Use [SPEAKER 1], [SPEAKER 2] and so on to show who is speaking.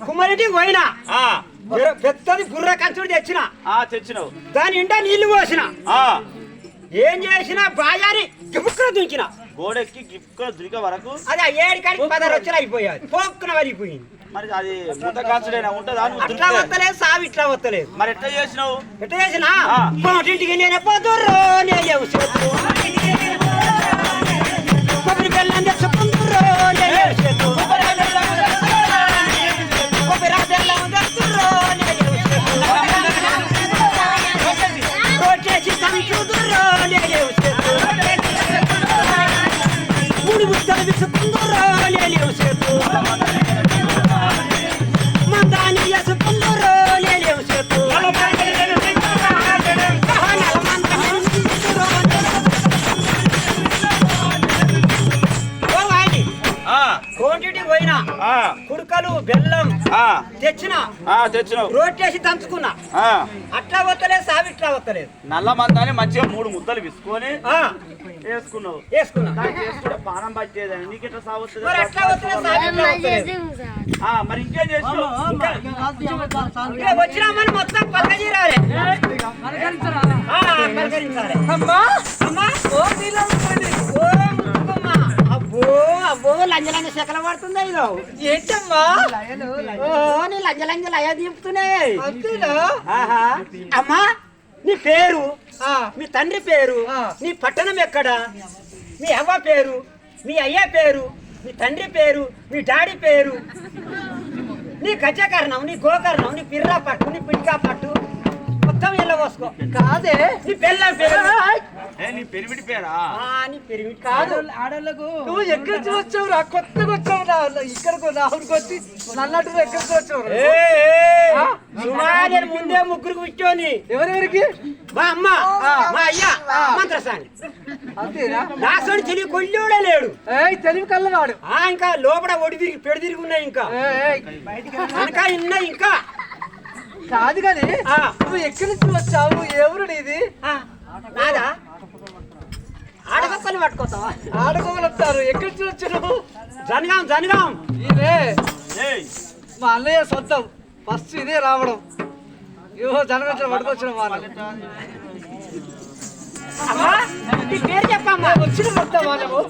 [SPEAKER 1] కుమ్మరిటి పోయినా పెద్దది బుర్ర కంచుడు తెచ్చినావు దాని ఇంట నీళ్లు పోసిన ఏం చేసినా బాయాని గిప్పుకున దుంకిన
[SPEAKER 2] గోడెక్కి గిప్పుకున దురికే వరకు
[SPEAKER 1] అది 7 కాడికి 10 వచ్చి అయిపోయాది పోక్కున వరిగిపోయింది.
[SPEAKER 2] మరి అది ముద్ద కాల్చడైనా ఉంటదా?
[SPEAKER 1] అట్లా వస్తలేదు సావి ఇట్లా వస్తలేదు.
[SPEAKER 2] మరి ఎట్లా చేసినావు?
[SPEAKER 1] ఎట్లా చేసినా ఇంటికి నేను పోతుర్రో నేను కొబ్బరి బెల్లం తెచ్చుకుంటుర్రో మూడు ముద్దలు విసుకుంటుర్రో నేను మందాన్ని వేసుకుంటుర్రో నేను కోటిటి పోయినా కుడుకలు బెల్లం తెచ్చినావు రోట్టేసి దంచుకున్నా అట్లా వస్తలేదు సావి ఇట్లా వస్తలేదు.
[SPEAKER 2] నల్ల మందాన్ని మంచిగా 3 ముద్దలు విసుకొని వేసుకున్నా పానం పట్టేదని నీకు ఎట్లా సాగుతుంది? మరి ఇంకేం చేసినావు?
[SPEAKER 1] వచ్చినామని మొత్తం పక్కజీరాలే అబ్బో లంజలంజ శకల పడుతుందా ఇదో ఏంటమ్మా? నీ లంజలంజలు అయ్యా దింపుతున్నాయి. అమ్మా నీ పేరు, మీ తండ్రి పేరు, నీ పట్టణం ఎక్కడ, మీ అవ్వ పేరు, మీ అయ్య పేరు, మీ తండ్రి పేరు, మీ డాడీ పేరు, నీ గజకర్ణం, నీ గోకర్ణం, నీ పిర్రా పట్టు, నీ పిడికా పట్టు మొత్తం ఇలా పోసుకో. కాదే నీ పెళ్ళ పేరు,
[SPEAKER 2] నీ పెరిమిటి పేరా?
[SPEAKER 1] నీ పెరిమిటి కాదు.
[SPEAKER 3] ఆడోళ్ళకు నువ్వు ఎక్కడి నుంచి వచ్చావురా? కొత్తగా వచ్చావు ఇక్కడికి రాహుల్కి వచ్చి నన్నట్టు ఎక్కడికి వచ్చావు?
[SPEAKER 1] నేను ముందే ముగ్గురికి కూర్చొని
[SPEAKER 3] ఎవరెవరికి?
[SPEAKER 1] మా అమ్మ, మా అయ్య మంత్రసాని.
[SPEAKER 3] అంతేనా?
[SPEAKER 1] నాసోని తెలివి కొల్లి లేడు.
[SPEAKER 3] తెలివి కల్లవాడు.
[SPEAKER 1] ఇంకా లోపల ఒడి తిరిగి పెడి తిరిగి ఉన్నాయి. ఇంకా ఇంకా ఉన్నాయి. ఇంకా
[SPEAKER 3] కాదు కానీ నువ్వు ఎక్కడి నుంచి వచ్చావు? ఎవరు నీది?
[SPEAKER 1] నాదా ఆడగొక్కలు పట్టుకోతావా?
[SPEAKER 3] ఆడగొక్కలు వస్తారు. ఎక్కడి నుంచి వచ్చావు?
[SPEAKER 1] జనగాం.
[SPEAKER 3] ఇదే మా అన్నయ్య సొంతం. ఫస్ట్ ఇదే రావడం. ఇవో జనగం పట్టుకొచ్చిన వాళ్ళు.
[SPEAKER 1] పేరు చెప్పమ్మా.
[SPEAKER 3] వచ్చిన మొత్తం వాళ్ళము